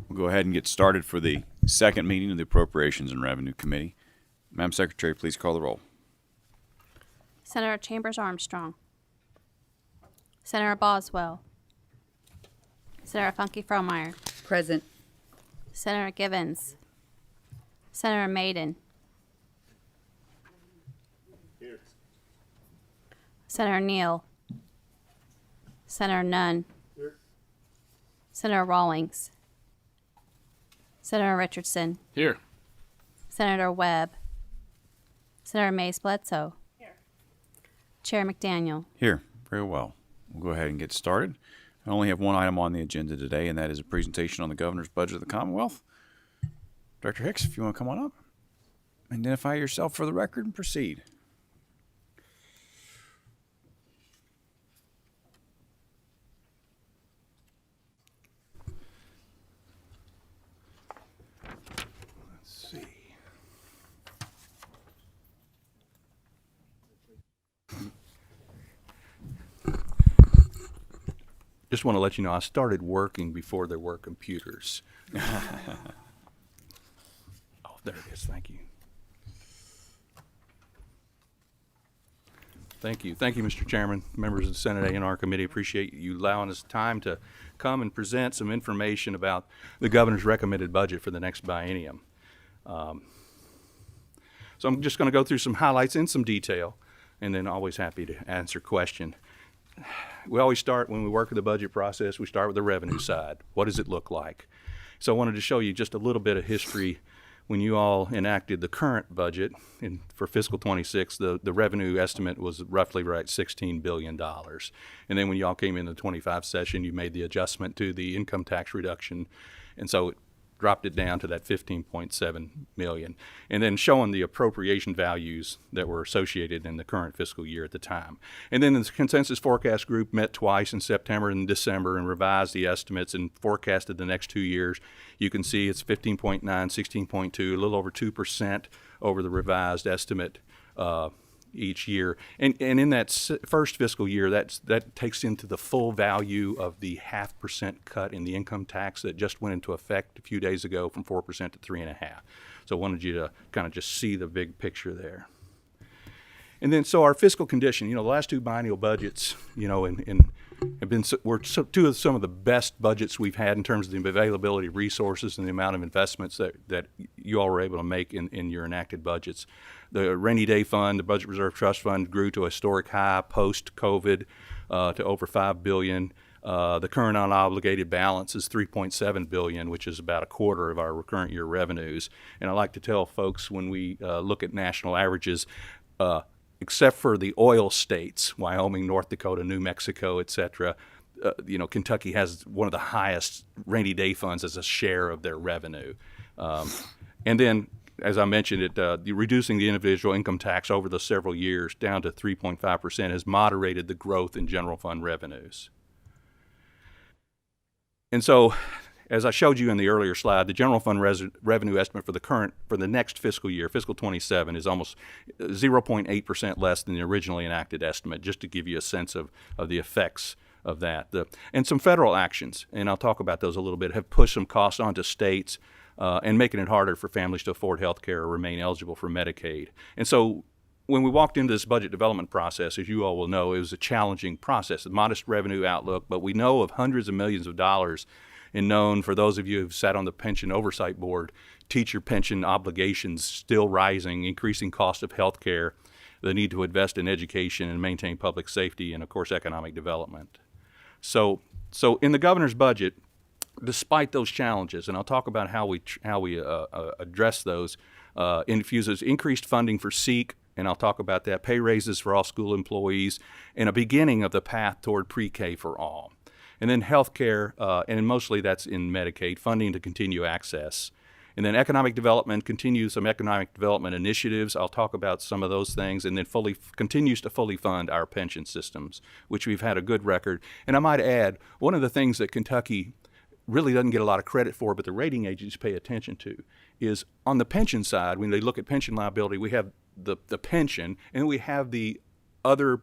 We'll go ahead and get started for the second meeting of the Appropriations and Revenue Committee. Madam Secretary, please call the roll. Senator Chambers Armstrong. Senator Boswell. Senator Funky Fromeyer. Present. Senator Givens. Senator Maiden. Here. Senator Neal. Senator Nunn. Here. Senator Rawlings. Senator Richardson. Here. Senator Webb. Senator Mays Bledsoe. Here. Chair McDaniel. Here. Very well. We'll go ahead and get started. I only have one item on the agenda today, and that is a presentation on the Governor's budget of the Commonwealth. Director Hicks, if you want to come on up, identify yourself for the record and proceed. Let's see. Just want to let you know, I started working before there were computers. Oh, there it is. Thank you. Thank you. Thank you, Mr. Chairman, members of the Senate A&R Committee. Appreciate you allowing us time to come and present some information about the governor's recommended budget for the next biennium. So I'm just going to go through some highlights in some detail, and then always happy to answer questions. We always start, when we work with the budget process, we start with the revenue side. What does it look like? So I wanted to show you just a little bit of history. When you all enacted the current budget for fiscal 26, the revenue estimate was roughly right $16 billion. And then when you all came in the 25 session, you made the adjustment to the income tax reduction. And so it dropped it down to that 15.7 million. And then showing the appropriation values that were associated in the current fiscal year at the time. And then the consensus forecast group met twice in September and December and revised the estimates and forecasted the next 2 years. You can see it's 15.9, 16.2, a little over 2% over the revised estimate each year. And in that first fiscal year, that takes into the full value of the 0.5% cut in the income tax that just went into effect a few days ago from 4% to 3.5%. So I wanted you to kind of just see the big picture there. And then, so our fiscal condition, the last two biennial budgets, have been two of some of the best budgets we've had in terms of the availability of resources and the amount of investments that you all were able to make in your enacted budgets. The rainy day fund, the budget reserve trust fund, grew to a historic high post-COVID to over $5 billion. The current unobligated balance is $3.7 billion, which is about a quarter of our current year revenues. And I like to tell folks when we look at national averages, except for the oil states, Wyoming, North Dakota, New Mexico, et cetera, Kentucky has one of the highest rainy day funds as a share of their revenue. And then, as I mentioned, reducing the individual income tax over the several years down to 3.5% has moderated the growth in general fund revenues. And so, as I showed you in the earlier slide, the general fund revenue estimate for the next fiscal year, fiscal 27, is almost 0.8% less than the originally enacted estimate, just to give you a sense of the effects of that. And some federal actions, and I'll talk about those a little bit, have pushed some costs onto states and making it harder for families to afford health care or remain eligible for Medicaid. And so when we walked into this budget development process, as you all will know, it was a challenging process, a modest revenue outlook, but we know of hundreds of millions of dollars and known, for those of you who've sat on the Pension Oversight Board, teacher pension obligations still rising, increasing cost of health care, the need to invest in education and maintain public safety, and, of course, economic development. So in the governor's budget, despite those challenges, and I'll talk about how we address those, infuses increased funding for SEEK, and I'll talk about that, pay raises for all school employees, and a beginning of the path toward pre-K for all. And then health care, and mostly that's in Medicaid, funding to continue access. And then economic development, continues some economic development initiatives. I'll talk about some of those things. And then continues to fully fund our pension systems, which we've had a good record. And I might add, one of the things that Kentucky really doesn't get a lot of credit for, but the rating agencies pay attention to, is on the pension side, when they look at pension liability, we have the pension, and we have the other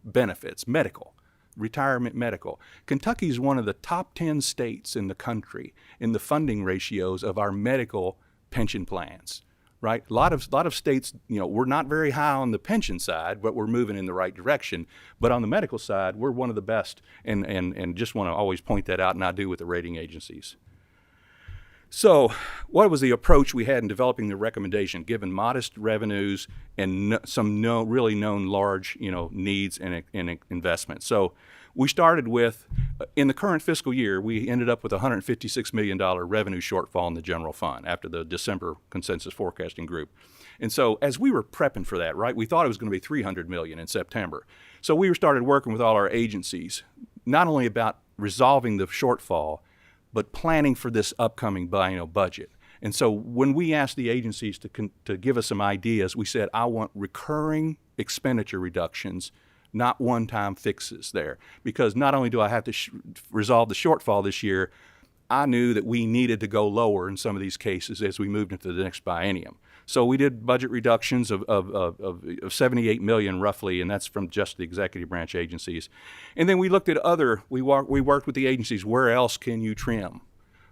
benefits, medical. retirement medical. Kentucky is one of the top 10 states in the country in the funding ratios of our medical pension plans. Right, a lot of states, we're not very high on the pension side, but we're moving in the right direction. But on the medical side, we're one of the best, and just want to always point that out, and I do with the rating agencies. So, what was the approach we had in developing the recommendation, given modest revenues and some really known large, needs and investments? So, we started with, in the current fiscal year, we ended up with a $156 million revenue shortfall in the general fund after the December consensus forecasting group. And so as we were prepping for that, right, we thought it was going to be $300 million in September. So we started working with all our agencies, not only about resolving the shortfall, but planning for this upcoming biennial budget. And so when we asked the agencies to give us some ideas, we said, I want recurring expenditure reductions, not one-time fixes there. Because not only do I have to resolve the shortfall this year, I knew that we needed to go lower in some of these cases as we moved into the next biennium. So we did budget reductions of $78 million roughly, and that's from just the executive branch agencies. And then we looked at we worked with the agencies, where else can you trim?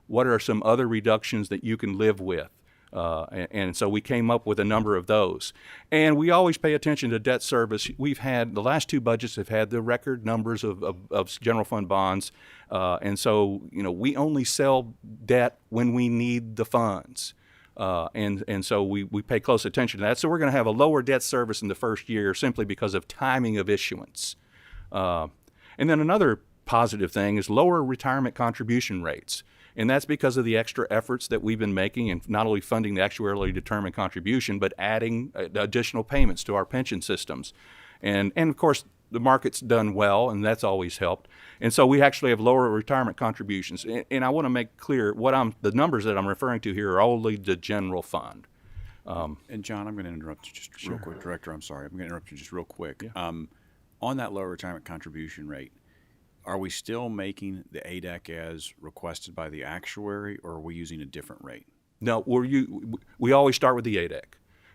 What are some other reductions that you can live with? And so we came up with a number of those. And we always pay attention to debt service. The last two budgets have had the record numbers of general fund bonds. And so, we only sell debt when we need the funds. And so we pay close attention to that. So we're going to have a lower debt service in the first year simply because of timing of issuance. And then another positive thing is lower retirement contribution rates. And that's because of the extra efforts that we've been making in not only funding the actuarially determined contribution, but adding additional payments to our pension systems. And of course, the market's done well, and that's always helped. And so we actually have lower retirement contributions. And I want to make clear the numbers that I'm referring to here are only the general fund. And John, I'm going to interrupt you just real quick. Director, I'm sorry. I'm going to interrupt you just real quick. Yeah. On that lower retirement contribution rate, are we still making the ADEC as requested by the actuary, or are we using a different rate? No, we always start with the ADEC,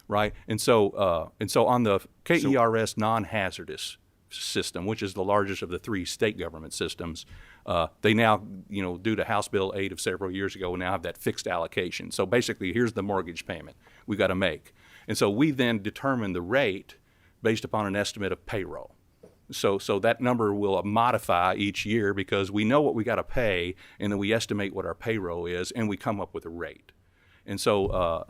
right? And so on the KERS non-hazardous system, which is the largest of the three state government systems, they now, due to House Bill 8 of several years ago, now have that fixed allocation. So basically, here's the mortgage payment we've got to make. And so we then determine the rate based upon an estimate of payroll. So that number will modify each year because we know what we got to pay, and then we estimate what our payroll is, and we come up with a rate. And so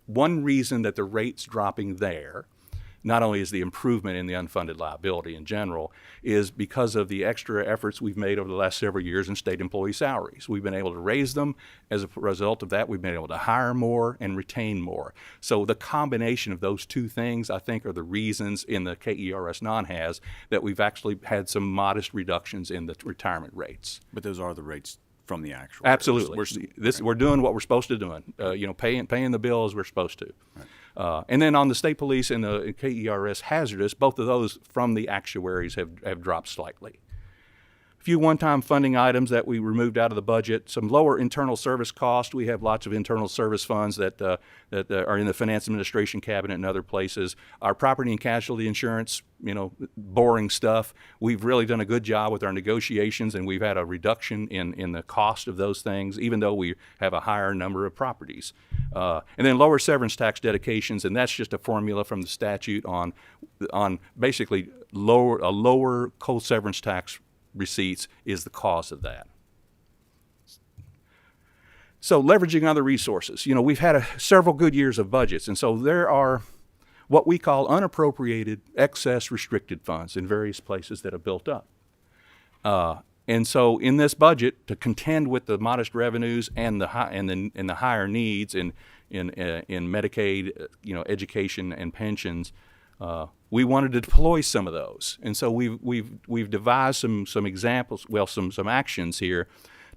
one reason that the rate's dropping there, not only is the improvement in the unfunded liability in general, is because of the extra efforts we've made over the last several years in state employee salaries. We've been able to raise them. As a result of that, we've been able to hire more and retain more. So the combination of those two things, I think, are the reasons in the KERS non-haz that we've actually had some modest reductions in the retirement rates. But those are the rates from the actual. Absolutely. We're doing what we're supposed to do. Paying the bill as we're supposed to. Right. And then on the state police and the KERS hazardous, both of those from the actuaries have dropped slightly. A few one-time funding items that we removed out of the budget, some lower internal service costs. We have lots of internal service funds that are in the Finance Administration cabinet and other places. Our property and casualty insurance, boring stuff. We've really done a good job with our negotiations, and we've had a reduction in the cost of those things, even though we have a higher number of properties. And then lower severance tax dedications, and that's just a formula from the statute on basically a lower coal severance tax receipts is the cause of that. So leveraging other resources. We've had several good years of budgets, and so there are what we call unappropriated excess restricted funds in various places that have built up. And so in this budget, to contend with the modest revenues and the higher needs in Medicaid, education and pensions, we wanted to deploy some of those. And so we've devised some examples, some actions here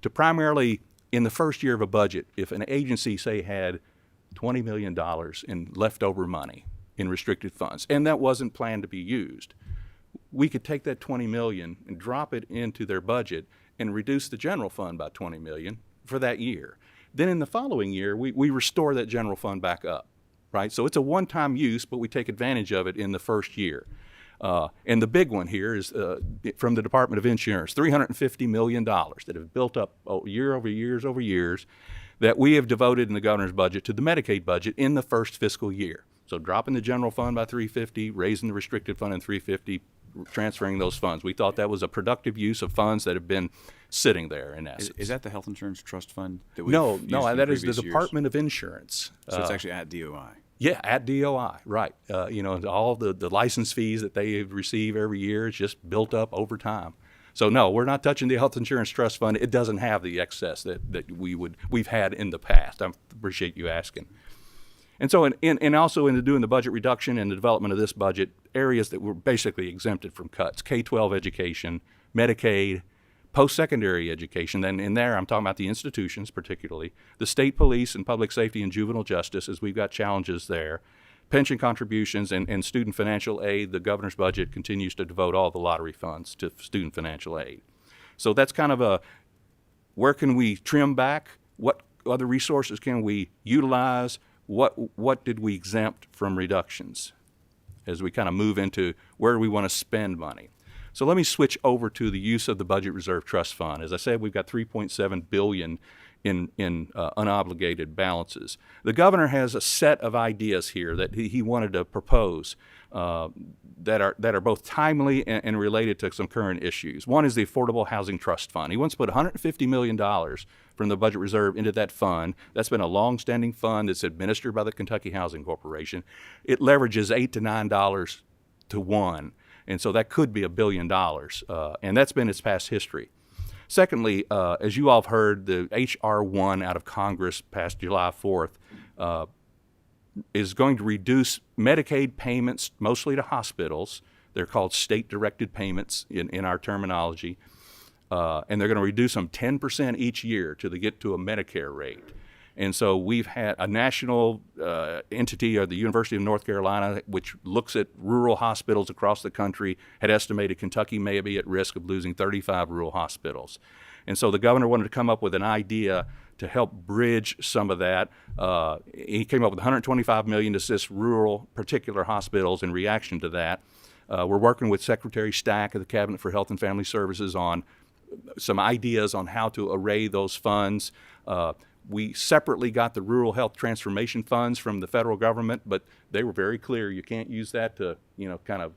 to primarily, in the first year of a budget, if an agency, say, had $20 million in leftover money in restricted funds, and that wasn't planned to be used, we could take that $20 million and drop it into their budget and reduce the general fund by $20 million for that year. Then in the following year, we restore that general fund back up, right? So it's a one-time use, but we take advantage of it in the first year. And the big one here is from the Department of Insurance, $350 million that have built up year over years over years that we have devoted in the governor's budget to the Medicaid budget in the first fiscal year. So dropping the general fund by 350, raising the restricted fund in 350, transferring those funds. We thought that was a productive use of funds that have been sitting there in essence. Is that the health insurance trust fund that we've No, used no, in that is the previous years? Department of Insurance. So it's actually at DOI. Yeah, at DOI, right. You know, all the license fees that they receive every year is just built up over time. So no, we're not touching the health insurance trust fund. It doesn't have the excess that we've had in the past. I appreciate you asking. And so, and also in doing the budget reduction and the development of this budget, areas that were basically exempted from cuts: K-12 education, Medicaid, post-secondary education. Then in there, I'm talking about the institutions, particularly the state police and public safety and juvenile justice, as we've got challenges there. Pension contributions and student financial aid. The governor's budget continues to devote all the lottery funds to student financial aid. So that's kind of where can we trim back? What other resources can we utilize? What did we exempt from reductions as we kind of move into where we want to spend money? So let me switch over to the use of the Budget Reserve Trust Fund. As I said, we've got $3.7 billion in unobligated balances. The governor has a set of ideas here that he wanted to propose that are both timely and related to some current issues. One is the Affordable Housing Trust Fund. He wants to put $150 million from the budget reserve into that fund. That's been a long-standing fund that's administered by the Kentucky Housing Corporation. It leverages $8 to $9 to 1, and so that could be $1 billion, and that's been its past history. Secondly, as you all have heard, the H.R. 1 out of Congress passed July 4th is going to reduce Medicaid payments mostly to hospitals. They're called state-directed payments in our terminology. And they're going to reduce them 10% each year to get to a Medicare rate. And so we've had a national entity, or the University of North Carolina, which looks at rural hospitals across the country, had estimated Kentucky may be at risk of losing 35 rural hospitals. And so the governor wanted to come up with an idea to help bridge some of that. He came up with $125 million to assist rural particular hospitals in reaction to that. We're working with Secretary Stack of the Cabinet for Health and Family Services on some ideas on how to array those funds. We separately got the Rural Health Transformation Funds from the federal government, but they were very clear. You can't use that to, kind of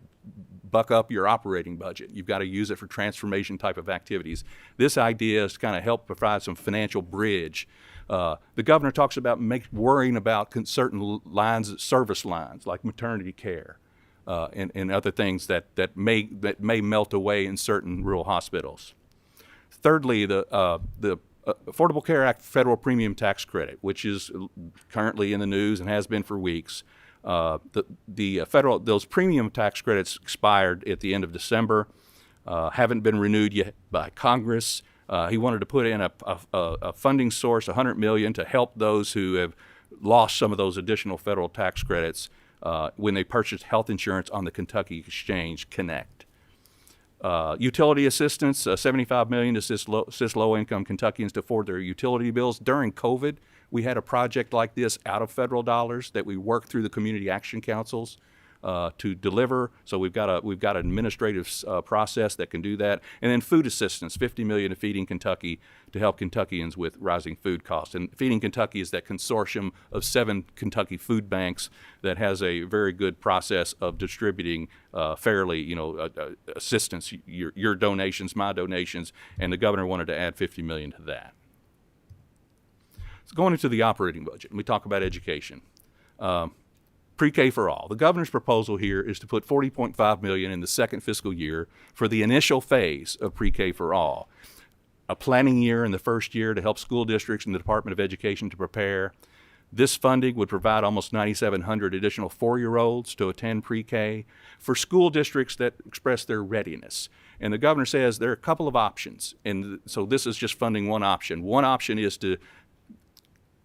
buck up your operating budget. You've got to use it for transformation type of activities. This idea is to kind of help provide some financial bridge. The governor talks about worrying about certain service lines, like maternity care and other things that may melt away in certain rural hospitals. Thirdly, the Affordable Care Act federal premium tax credit, which is currently in the news and has been for weeks. Those premium tax credits expired at the end of December, haven't been renewed yet by Congress. He wanted to put in a funding source, $100 million, to help those who have lost some of those additional federal tax credits when they purchased health insurance on the Kentucky Exchange Connect. Utility assistance, $75 million to assist low-income Kentuckians to afford their utility bills. During COVID, we had a project like this out of federal dollars that we worked through the community action councils to deliver. So we've got an administrative process that can do that. And then food assistance, $50 million to Feeding Kentucky to help Kentuckians with rising food costs. And Feeding Kentucky is that consortium of 7 Kentucky food banks that has a very good process of distributing fairly, assistance, your donations, my donations, and the governor wanted to add $50 million to that. So going into the operating budget, and we talk about education. Pre-K for all. The governor's proposal here is to put $40.5 million in the second fiscal year for the initial phase of Pre-K for all. A planning year in the first year to help school districts and the Department of Education to prepare. This funding would provide almost 9,700 additional 4-year-olds to attend Pre-K for school districts that express their readiness. And the governor says there are a couple of options, and so this is just funding one option. One option is to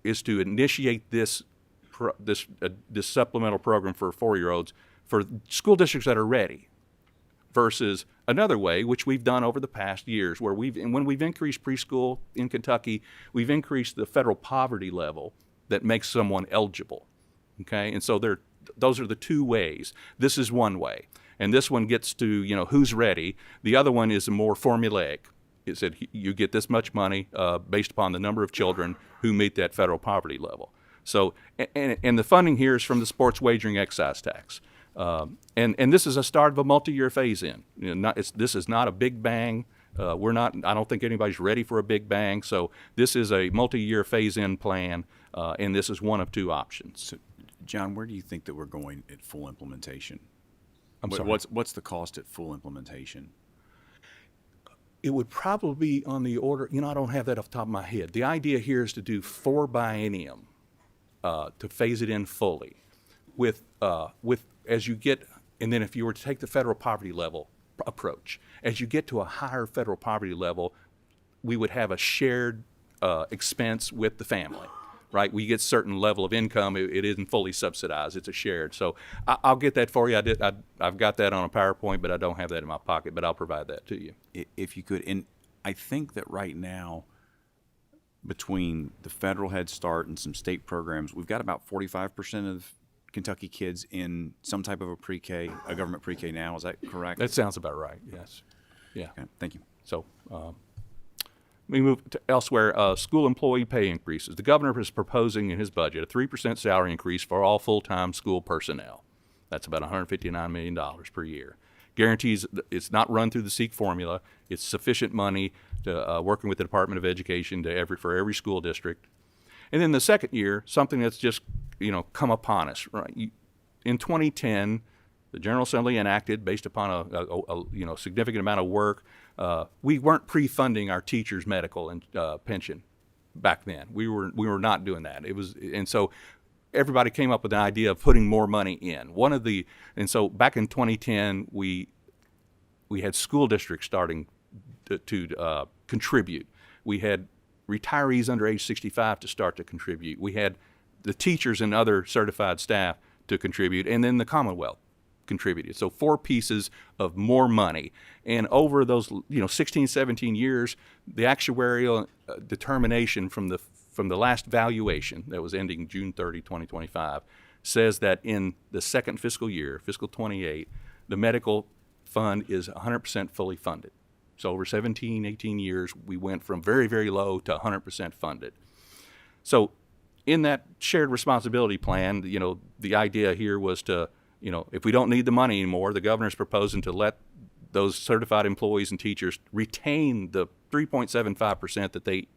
initiate this supplemental program for 4-year-olds for school districts that are ready, versus another way, which we've done over the past years, where when we've increased preschool in Kentucky, we've increased the federal poverty level that makes someone eligible. Okay, and so those are the two ways. This is one way. And this one gets to, who's ready. The other one is more formulaic. It said you get this much money based upon the number of children who meet that federal poverty level. So, and the funding here is from the sports wagering excise tax. And this is a start of a multi-year phase-in. This is not a big bang. I don't think anybody's ready for a big bang. So this is a multi-year phase-in plan, and this is one of two options. So, John, where do you think that we're going at full implementation? I'm sorry. What's the cost at full implementation? It would probably be on the order, I don't have that off the top of my head. The idea here is to do 4 biennium, to phase it in fully. With as you get, and then if you were to take the federal poverty level approach, as you get to a higher federal poverty level, we would have a shared expense with the family, right? We get certain level of income, it isn't fully subsidized, it's a shared. So I'll get that for you. I've got that on a PowerPoint, but I don't have that in my pocket, but I'll provide that to you. If you could. And I think that right now, between the federal Head Start and some state programs, we've got about 45% of Kentucky kids in some type of a government pre-K now. Is that correct? That sounds about right, yes. Yeah. Okay, thank you. So we move to elsewhere. School employee pay increases. The governor is proposing in his budget a 3% salary increase for all full-time school personnel. That's about $159 million per year. Guarantees it's not run through the SEEK formula. It's sufficient money to working with the Department of Education for every school district. And then the second year, something that's just come upon us. Right? In 2010, the General Assembly enacted, based upon a significant amount of work, we weren't pre-funding our teachers' medical and pension back then. We were not doing that. And so everybody came up with the idea of putting more money in. And so back in 2010, we had school districts starting to contribute. We had retirees under age 65 to start to contribute. We had the teachers and other certified staff to contribute, and then the Commonwealth contributed. So 4 pieces of more money. And over those 16, 17 years, the actuarial determination from the last valuation that was ending June 30, 2025, says that in the second fiscal year, fiscal 28, the medical fund is 100% fully funded. So over 17, 18 years, we went from very, very low to 100% funded. So in that shared responsibility plan, the idea here was to, if we don't need the money anymore, the governor's proposing to let those certified employees and teachers retain the 3.75% that they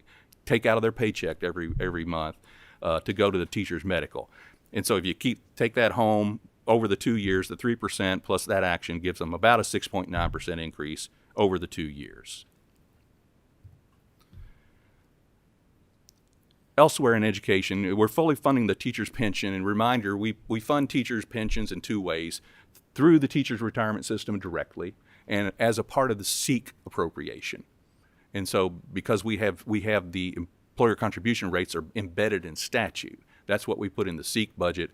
take out of their paycheck every month to go to the teacher's medical. And so if you take that home over the 2 years, the 3% plus that action gives them about a 6.9% increase over the 2 years. Elsewhere in education, we're fully funding the teacher's pension. And reminder, we fund teachers' pensions in 2 ways: through the teacher's retirement system directly, and as a part of the SEEK appropriation. And so because we have the employer contribution rates are embedded in statute, that's what we put in the SEEK budget.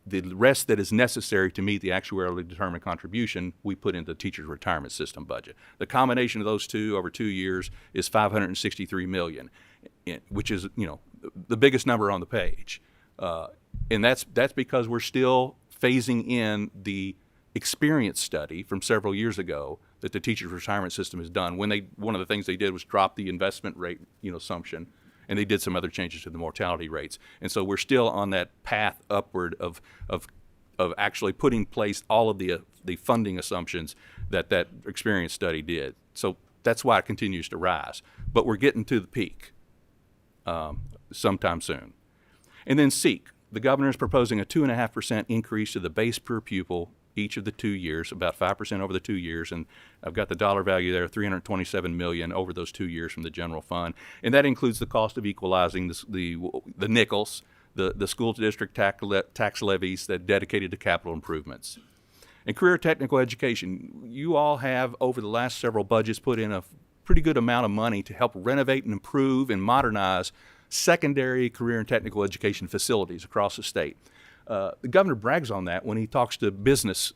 The rest that is necessary to meet the actuarially determined contribution, we put into the teacher's retirement system budget. The combination of those two over 2 years is $563 million, which is the biggest number on the page, and that's because we're still phasing in the experience study from several years ago that the teacher's retirement system has done. One of the things they did was drop the investment rate assumption. And they did some other changes to the mortality rates. And so we're still on that path upward of actually putting in place all of the funding assumptions that experience study did. So that's why it continues to rise. But we're getting to the peak sometime soon. And then SEEK. The governor is proposing a 2.5% increase to the base per pupil each of the 2 years, about 5% over the 2 years, and I've got the dollar value there, $327 million over those 2 years from the general fund, and that includes the cost of equalizing the nickels, the school district tax levies that dedicated to capital improvements. And career technical education, you all have over the last several budgets put in a pretty good amount of money to help renovate and improve and modernize secondary career and technical education facilities across the state. The governor brags on that when he talks to business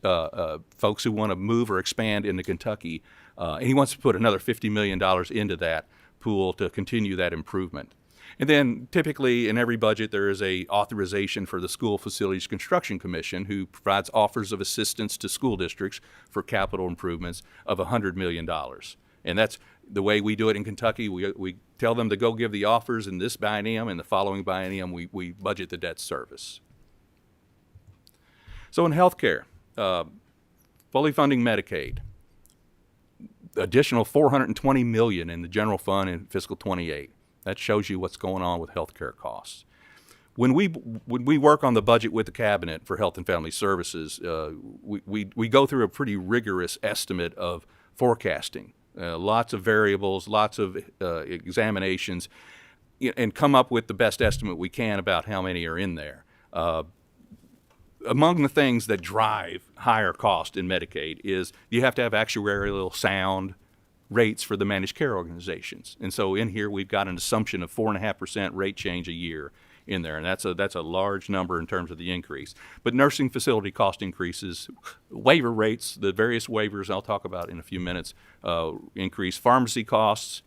folks who want to move or expand into Kentucky, and he wants to put another $50 million into that pool to continue that improvement. And then typically in every budget, there is a authorization for the School Facilities Construction Commission, who provides offers of assistance to school districts for capital improvements of $100 million. And that's the way we do it in Kentucky. We tell them to go give the offers in this biennium, and the following biennium we budget the debt service. So in healthcare, fully funding Medicaid, additional $420 million in the general fund in fiscal 28. That shows you what's going on with healthcare costs. When we work on the budget with the cabinet for Health and Family Services, we go through a pretty rigorous estimate of forecasting, lots of variables, lots of examinations, and come up with the best estimate we can about how many are in there. Among the things that drive higher cost in Medicaid is you have to have actuarial sound rates for the managed care organizations. And so in here we've got an assumption of 4.5% rate change a year in there, and that's a large number in terms of the increase. But nursing facility cost increases, waiver rates, the various waivers I'll talk about in a few minutes, increase. Pharmacy costs,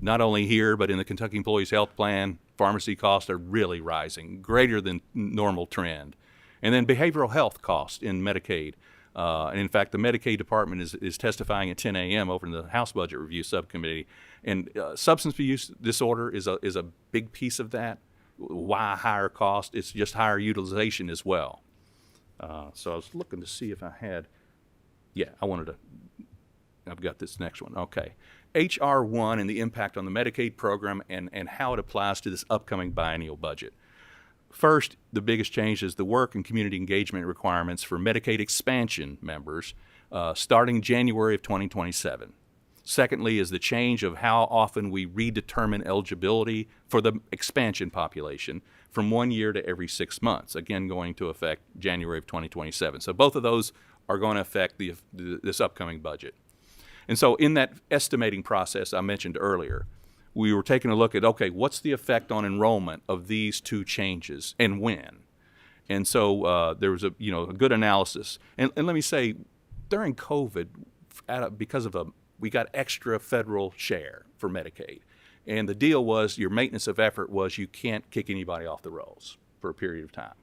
not only here but in the Kentucky Employees Health Plan, pharmacy costs are really rising, greater than normal trend. And then behavioral health costs in Medicaid. And in fact, the Medicaid department is testifying at 10 a.m. over in the House Budget Review Subcommittee. And substance abuse disorder is a big piece of that. Why higher cost? It's just higher utilization as well. So I was looking to see if I had, I've got this next one. Okay. H.R. 1 and the impact on the Medicaid program and how it applies to this upcoming biennial budget. First, the biggest change is the work and community engagement requirements for Medicaid expansion members starting January of 2027. Secondly is the change of how often we redetermine eligibility for the expansion population from 1 year to every 6 months, again going to affect January of 2027. So both of those are going to affect this upcoming budget. And so in that estimating process I mentioned earlier, we were taking a look at, okay, what's the effect on enrollment of these two changes and when? And so there was a good analysis. And let me say, during COVID, we got extra federal share for Medicaid. And the deal was your maintenance of effort was you can't kick anybody off the rolls for a period of time.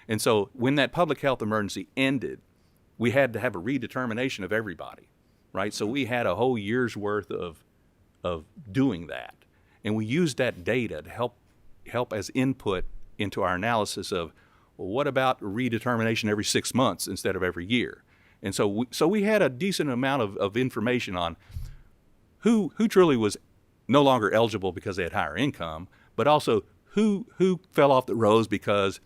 And so when that public health emergency ended, we had to have a redetermination of everybody, right? So we had a whole year's worth of doing that. And we used that data to help as input into our analysis of, well, what about redetermination every 6 months instead of every year? And so we had a decent amount of information on who truly was no longer eligible because they had higher income, but also who fell off the rolls because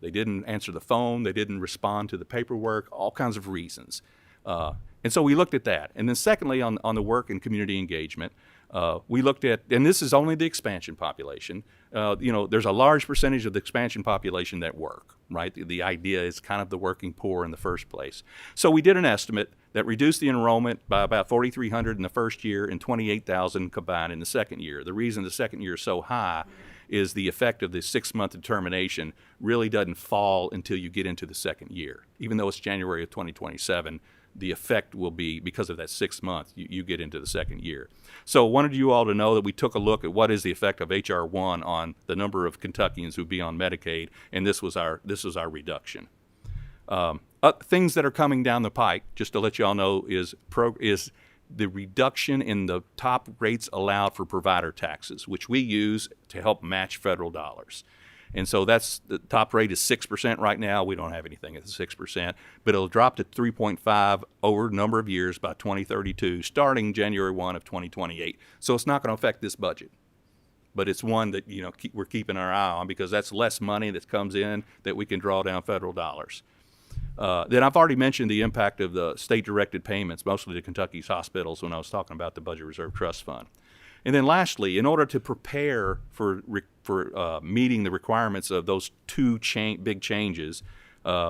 they didn't answer the phone, they didn't respond to the paperwork, all kinds of reasons. And so we looked at that. And then secondly, on the work and community engagement, we looked at, and this is only the expansion population, there's a large percentage of the expansion population that work, right? The idea is kind of the working poor in the first place. So we did an estimate that reduced the enrollment by about 4,300 in the first year and 28,000 combined in the second year. The reason the second year is so high is the effect of the 6-month determination really doesn't fall until you get into the second year. Even though it's January of 2027, the effect will be, because of that 6 months, you get into the second year. So I wanted you all to know that we took a look at what is the effect of H.R. 1 on the number of Kentuckians who would be on Medicaid, and this was our reduction. Things that are coming down the pike, just to let you all know, is the reduction in the top rates allowed for provider taxes, which we use to help match federal dollars. And so that's the top rate is 6% right now. We don't have anything at 6%, but it'll drop to 3.5 over a number of years by 2032, starting January 1 of 2028. So it's not going to affect this budget, but it's one that we're keeping our eye on because that's less money that comes in that we can draw down federal dollars. Then I've already mentioned the impact of the state-directed payments, mostly to Kentucky's hospitals, when I was talking about the Budget Reserve Trust Fund. And then lastly, in order to prepare for meeting the requirements of those two big changes,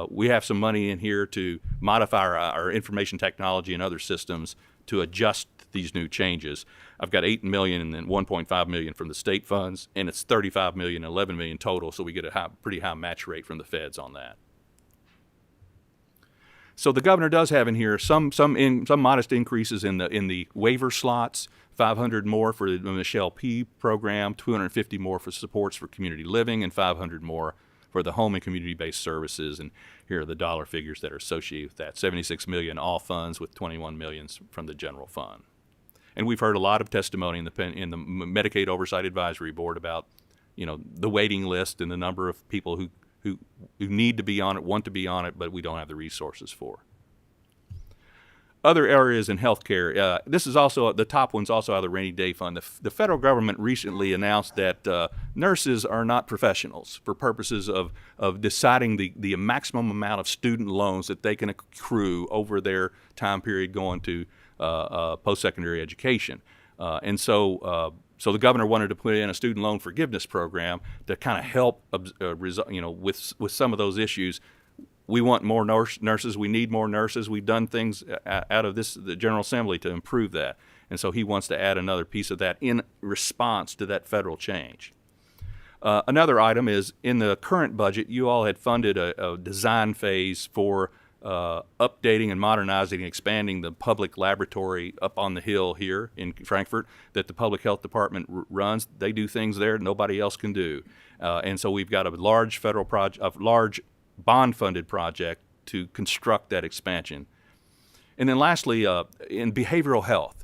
we have some money in here to modify our information technology and other systems to adjust these new changes. I've got $8 million and then $1.5 million from the state funds, and it's $35 million and $11 million total, so we get a pretty high match rate from the feds on that. So the governor does have in here some modest increases in the waiver slots, 500 more for the Michelle P. program, 250 more for supports for community living, and 500 more for the home and community-based services. And here are the dollar figures that are associated with that: 76 million all funds, with 21 million from the general fund. And we've heard a lot of testimony in the Medicaid Oversight Advisory Board about, the waiting list and the number of people who need to be on it, want to be on it, but we don't have the resources for. Other areas in healthcare, this is also, the top one's also out of the rainy day fund. The federal government recently announced that nurses are not professionals for purposes of deciding the maximum amount of student loans that they can accrue over their time period going to post-secondary education. And so the governor wanted to put in a student loan forgiveness program to kind of help, with some of those issues. We want more nurses. We need more nurses. We've done things out of the General Assembly to improve that. And so he wants to add another piece of that in response to that federal change. Another item is, in the current budget, you all had funded a design phase for updating and modernizing and expanding the public laboratory up on the hill here in Frankfort that the Public Health Department runs. They do things there nobody else can do. And so we've got a large federal project, a large bond-funded project to construct that expansion. And then lastly, in behavioral health,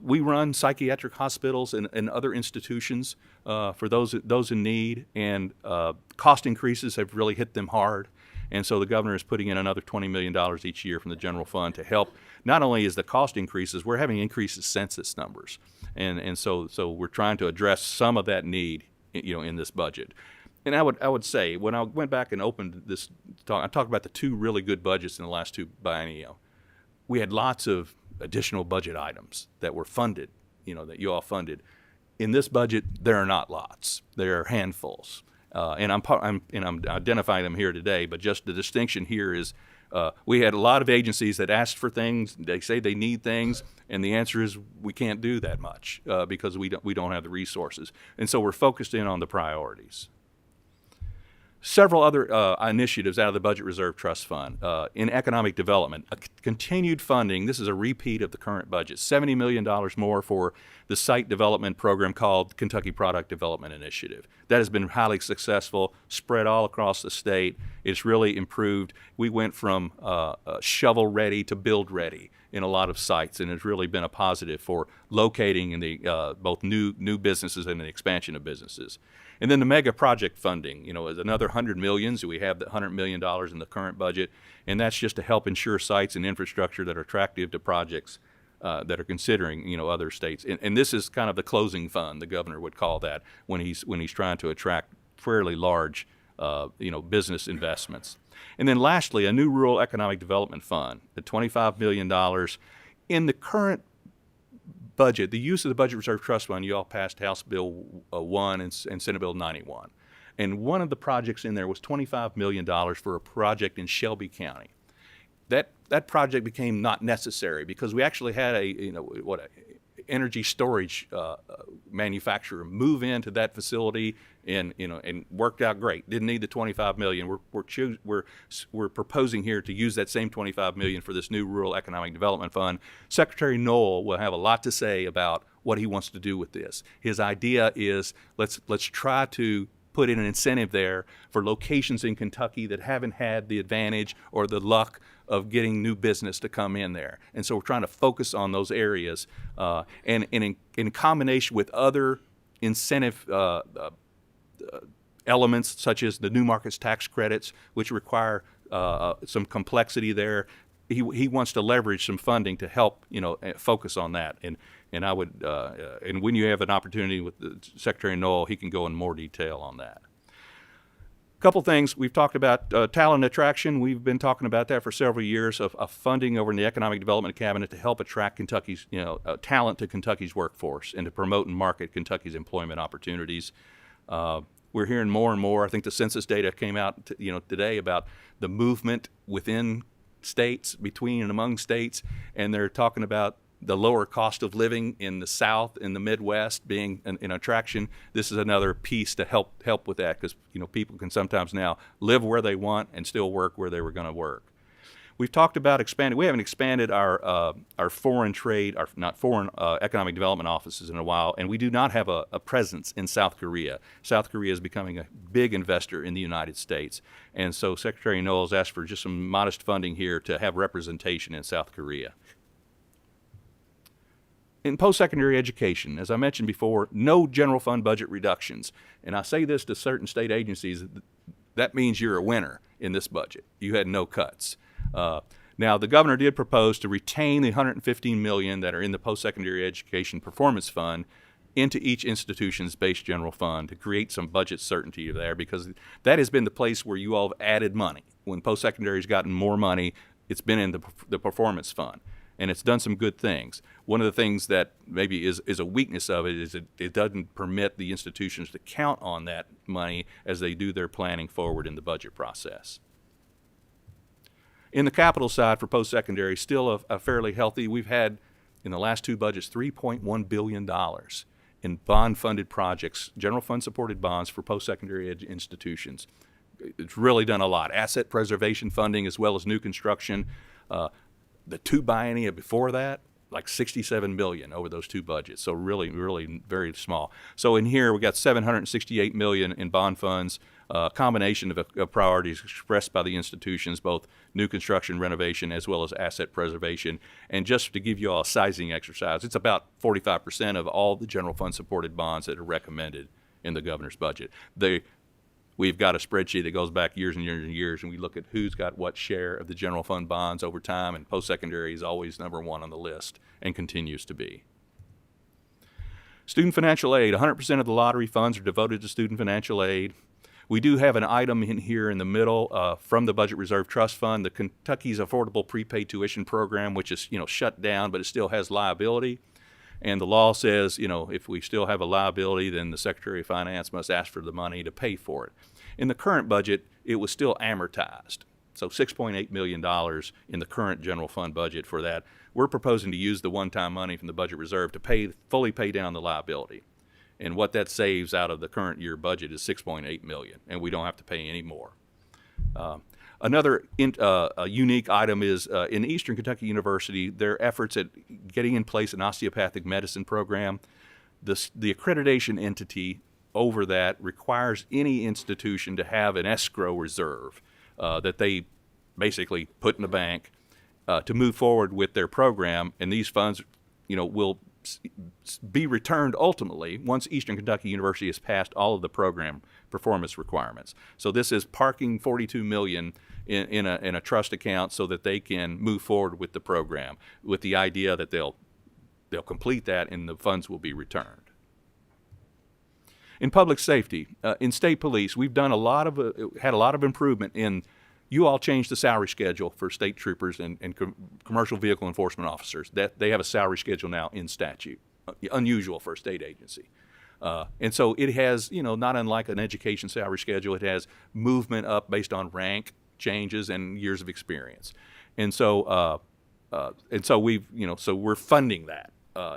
we run psychiatric hospitals and other institutions for those in need, and cost increases have really hit them hard. And so the governor is putting in another $20 million each year from the general fund to help. Not only is the cost increases, we're having increases census numbers. And so we're trying to address some of that need, in this budget. And I would say, when I went back and opened this talk, I talked about the two really good budgets in the last two biennial. We had lots of additional budget items that were funded, that you all funded. In this budget, there are not lots. There are handfuls. And I'm identifying them here today, but just the distinction here is we had a lot of agencies that asked for things. They say they need things, and the answer is we can't do that much because we don't have the resources. And so we're focused in on the priorities. Several other initiatives out of the Budget Reserve Trust Fund. In economic development, continued funding. This is a repeat of the current budget. $70 million more for the site development program called Kentucky Product Development Initiative. That has been highly successful, spread all across the state. It's really improved. We went from shovel ready to build ready in a lot of sites, and it's really been a positive for locating in the both new businesses and the expansion of businesses. And then the mega project funding, is another $100 million. So we have the $100 million in the current budget, and that's just to help ensure sites and infrastructure that are attractive to projects that are considering, other states. And this is kind of the closing fund, the governor would call that, when he's trying to attract fairly large, business investments. And then lastly, a new rural economic development fund, at $25 million. In the current budget, the use of the Budget Reserve Trust Fund, you all passed House Bill 1 and Senate Bill 91. And one of the projects in there was $25 million for a project in Shelby County. That project became not necessary because we actually had a energy storage manufacturer move into that facility and worked out great. Didn't need the $25 million. We're proposing here to use that same $25 million for this new Rural Economic Development Fund. Secretary Noel will have a lot to say about what he wants to do with this. His idea is let's try to put in an incentive there for locations in Kentucky that haven't had the advantage or the luck of getting new business to come in there. And so we're trying to focus on those areas and in combination with other incentive elements such as the new markets tax credits, which require some complexity there. He wants to leverage some funding to help focus on that. And I would and when you have an opportunity with Secretary Noel, he can go in more detail on that. A couple things we've talked about: talent attraction. We've been talking about that for several years of funding over in the Economic Development Cabinet to help attract Kentucky's talent to Kentucky's workforce and to promote and market Kentucky's employment opportunities. We're hearing more and more. I think the census data came out today about the movement within states, between and among states, and they're talking about the lower cost of living in the South and the Midwest being an attraction. This is another piece to help with that because people can sometimes now live where they want and still work where they were going to work. We've talked about expanding. We haven't expanded our foreign trade, economic development offices in a while, and we do not have a presence in South Korea. South Korea is becoming a big investor in the United States, and so Secretary Knowles asked for just some modest funding here to have representation in South Korea. In post-secondary education, as I mentioned before, no general fund budget reductions. And I say this to certain state agencies, that means you're a winner in this budget. You had no cuts. Now, the governor did propose to retain the $115 million that are in the post-secondary education performance fund into each institution's base general fund to create some budget certainty there, because that has been the place where you all have added money. When post-secondary's gotten more money, it's been in the performance fund, and it's done some good things. One of the things that maybe is a weakness of it is it doesn't permit the institutions to count on that money as they do their planning forward in the budget process. In the capital side for post-secondary, still a fairly healthy. We've had, in the last two budgets, $3.1 billion in bond-funded projects, general fund-supported bonds for post-secondary institutions. It's really done a lot. Asset preservation funding as well as new construction. The two biennia before that, like $67 million over those two budgets. So really, really very small. So in here, we got $768 million in bond funds, a combination of priorities expressed by the institutions, both new construction, renovation, as well as asset preservation. And just to give you all a sizing exercise, it's about 45% of all the general fund supported bonds that are recommended in the governor's budget. We've got a spreadsheet that goes back years and years and years, and we look at who's got what share of the general fund bonds over time, and post-secondary is always number one on the list and continues to be. Student financial aid, 100% of the lottery funds are devoted to student financial aid. We do have an item in here in the middle from the Budget Reserve Trust Fund, the Kentucky's Affordable Prepaid Tuition Program, which is shut down, but it still has liability. And the law says, if we still have a liability, then the Secretary of Finance must ask for the money to pay for it. In the current budget, it was still amortized. So $6.8 million in the current general fund budget for that. We're proposing to use the one-time money from the budget reserve to fully pay down the liability. And what that saves out of the current year budget is $6.8 million, and we don't have to pay any more. Another unique item is in Eastern Kentucky University, their efforts at getting in place an osteopathic medicine program. The accreditation entity over that requires any institution to have an escrow reserve that they basically put in the bank to move forward with their program, and these funds, will be returned ultimately once Eastern Kentucky University has passed all of the program performance requirements. So this is parking $42 million in a trust account so that they can move forward with the program, with the idea that they'll complete that and the funds will be returned. In public safety, in state police, we've done had a lot of improvement in. You all changed the salary schedule for state troopers and commercial vehicle enforcement officers. That they have a salary schedule now in statute, unusual for a state agency. And so it has, not unlike an education salary schedule, it has movement up based on rank changes and years of experience. And so we've, so we're funding that.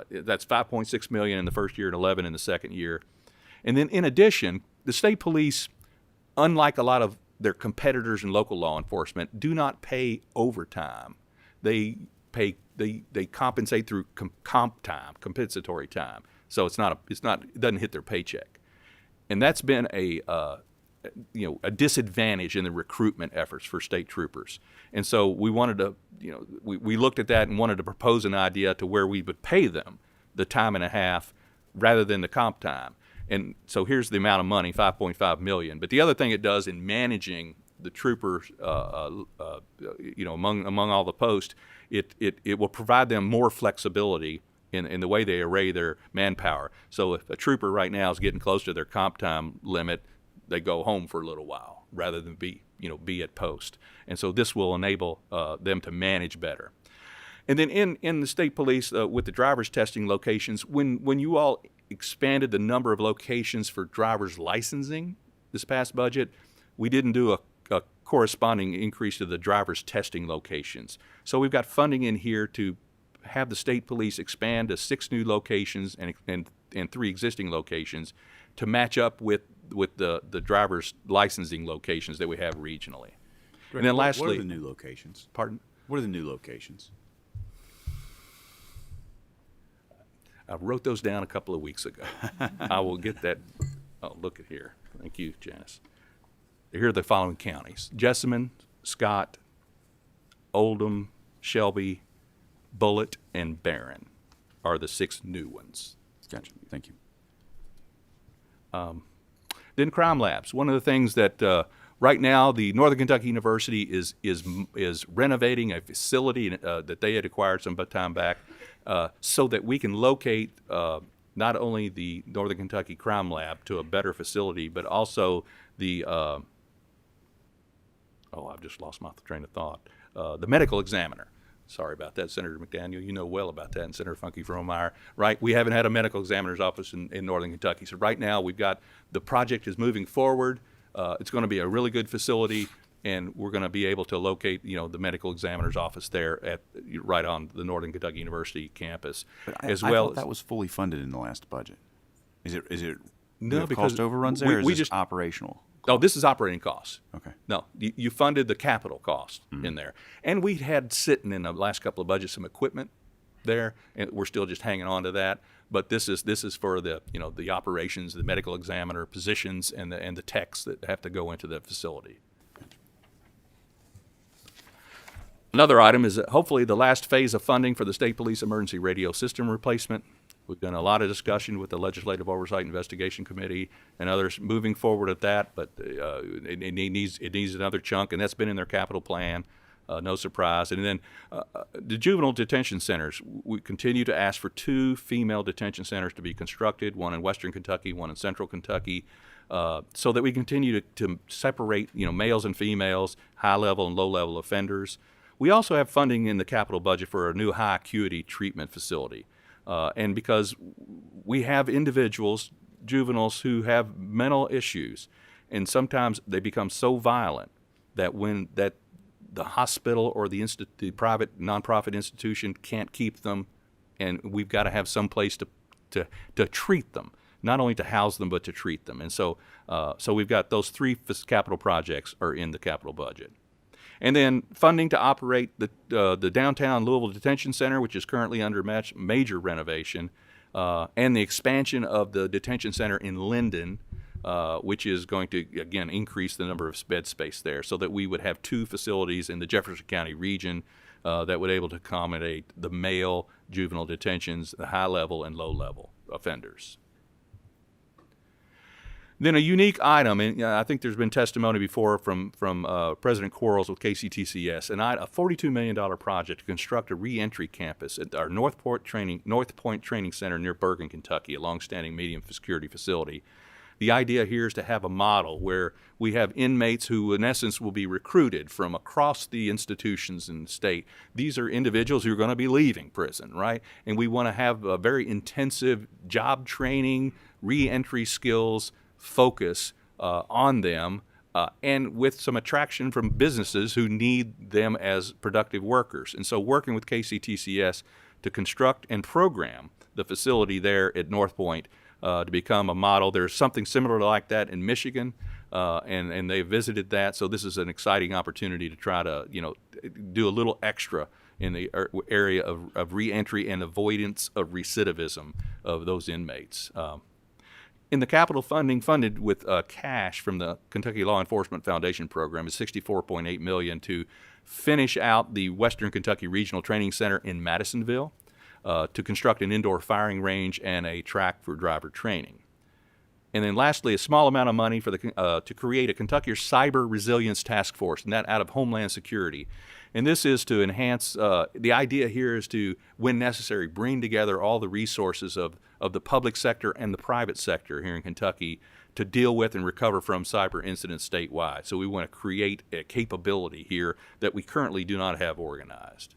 That's $5.6 million in the first year and 11 in the second year. And then in addition, the state police, unlike a lot of their competitors in local law enforcement, do not pay overtime. They compensate through comp time, compensatory time. So it doesn't hit their paycheck. And that's been a disadvantage in the recruitment efforts for state troopers. And so we wanted to, we looked at that and wanted to propose an idea to where we would pay them the time and a half rather than the comp time. And so here's the amount of money, $5.5 million. But the other thing it does in managing the troopers, among all the posts, it will provide them more flexibility in the way they array their manpower. So if a trooper right now is getting close to their comp time limit, they go home for a little while rather than be at post. And so this will enable them to manage better. And then in the state police, with the driver's testing locations, when you all expanded the number of locations for driver's licensing this past budget, we didn't do a corresponding increase to the driver's testing locations. So we've got funding in here to have the state police expand to 6 new locations and 3 existing locations to match up with the driver's licensing locations that we have regionally. Right. And then What lastly, are the new locations? pardon? What are the new locations? I wrote those down a couple of weeks ago. I will get that. Oh, look at here. Thank you, Janice. Here are the following counties: Jessamine, Scott, Oldham, Shelby, Bullitt, and Barron are the 6 new ones. Gotcha. Thank you. Then crime labs. One of the things that right now the Northern Kentucky University is renovating a facility that they had acquired some time back, so that we can locate not only the Northern Kentucky Crime Lab to a better facility, but also the I've just lost my train of thought. The medical examiner. Sorry about that, Senator McDaniel. You know well about that, and Senator Funky Fromeyer, right? We haven't had a medical examiner's office in Northern Kentucky. So right now we've got, the project is moving forward. It's going to be a really good facility, and we're going to be able to locate, the medical examiner's office there right on the Northern Kentucky University campus. But as I well thought that was fully funded in the last budget. Is it No, we have because cost overruns we- there? Or is we this just- operational? Oh, this is operating costs. Okay. No, you funded the capital cost in there. And we had sitting in the last couple of budgets some equipment there, and we're still just hanging on to that. But this is for the the operations, the medical examiner positions, and the techs that have to go into the facility. Another item is hopefully the last phase of funding for the State Police Emergency Radio System replacement. We've done a lot of discussion with the Legislative Oversight Investigation Committee and others moving forward at that, but it needs another chunk, and that's been in their capital plan. No surprise. And then the juvenile detention centers, we continue to ask for 2 female detention centers to be constructed, one in Western Kentucky, one in Central Kentucky, so that we continue to separate males and females, high-level and low-level offenders. We also have funding in the capital budget for a new high-acuity treatment facility. And because we have individuals, juveniles, who have mental issues, and sometimes they become so violent that the hospital or the private nonprofit institution can't keep them, and we've got to have some place to treat them, not only to house them but to treat them. And so we've got those 3 capital projects are in the capital budget. And then funding to operate the downtown Louisville Detention Center, which is currently under major renovation, and the expansion of the detention center in Linden, which is going to, again, increase the number of bed space there so that we would have 2 facilities in the Jefferson County region that would be able to accommodate the male juvenile detentions, the high-level and low-level offenders. Then a unique item, and I think there's been testimony before from President Quarles with KCTCS, a $42 million project to construct a reentry campus at our North Point Training Center near Bergen, Kentucky, a longstanding medium security facility. The idea here is to have a model where we have inmates who, in essence, will be recruited from across the institutions in the state. These are individuals who are going to be leaving prison, right? And we want to have a very intensive job training, reentry skills, focus on them, and with some attraction from businesses who need them as productive workers. And so working with KCTCS to construct and program the facility there at North Point to become a model. There's something similar like that in Michigan, and they visited that. So this is an exciting opportunity to try to do a little extra in the area of reentry and avoidance of recidivism of those inmates. In the capital funding funded with cash from the Kentucky Law Enforcement Foundation program is $64.8 million to finish out the Western Kentucky Regional Training Center in Madisonville, to construct an indoor firing range and a track for driver training. And then lastly, a small amount of money for to create a Kentucky Cyber Resilience Task Force, and that out of Homeland Security. And this is to enhance, the idea here is to, when necessary, bring together all the resources of the public sector and the private sector here in Kentucky to deal with and recover from cyber incidents statewide. So we want to create a capability here that we currently do not have organized.